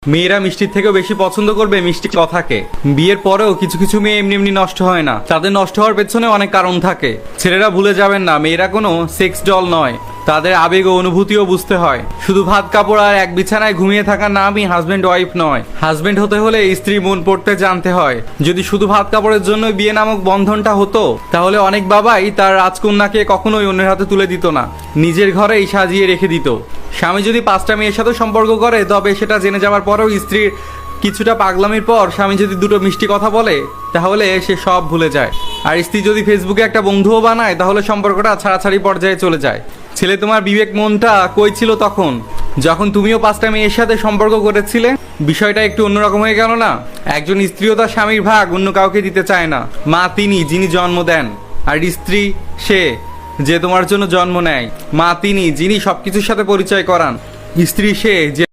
মেয়েরা মিষ্টির থেকেও বেশি পছন্দ করবে মিষ্টি কথাকে। বিয়ের পরেও কিছু কিছু মেয়ে এমনি এমনি নষ্ট হয় না, তাদের নষ্ট হওয়ার পেছনে অনেক কারণ থাকে। ছেলেরা ভুলে যাবেন না, মেয়েরা কোনো সেক্স ডল নয়, তাদের আবেগ ও অনুভূতিও বুঝতে হয়। শুধু ভাত কাপড় আর এক বিছানায় ঘুমিয়ে থাকার নামই হাজবেন্ড ওয়াইফ নয়। হাজবেন্ড হতে হলে স্ত্রী মন পড়তে জানতে হয়। যদি শুধু ভাত কাপড়ের জন্য বিয়ে নামক বন্ধনটা হতো, তাহলে অনেক বাবাই তার রাজকন্যাকে কখনোই অন্যের হাতে তুলে দিত না, নিজের ঘরেই সাজিয়ে রেখে দিত। স্বামী যদি 5টা মেয়ের সাথে সম্পর্ক করে, তবে সেটা জেনে যাওয়ার পরেও স্ত্রীর কিছুটা পাগলামির পর স্বামী যদি দুটো মিষ্টি কথা বলে, তাহলে সে সব ভুলে যায়। আর স্ত্রী যদি ফেসবুকে একটা বন্ধুও বানায়, তাহলে সম্পর্কটা ছাড়াছাড়ি পর্যায়ে চলে যায়। ছেলে, তোমার বিবেক মনটা কই ছিল তখন, যখন তুমিও 5টা মেয়ের সাথে সম্পর্ক করেছিলে? বিষয়টা একটু অন্যরকম হয়ে গেল না? একজন স্ত্রীও তার স্বামীর ভাগ অন্য কাউকে দিতে চায় না। মা তিনি যিনি জন্ম দেন, আর স্ত্রী সে যে তোমার জন্য জন্ম নেয়। মা তিনি যিনি সবকিছুর সাথে পরিচয় করান, স্ত্রী সে যে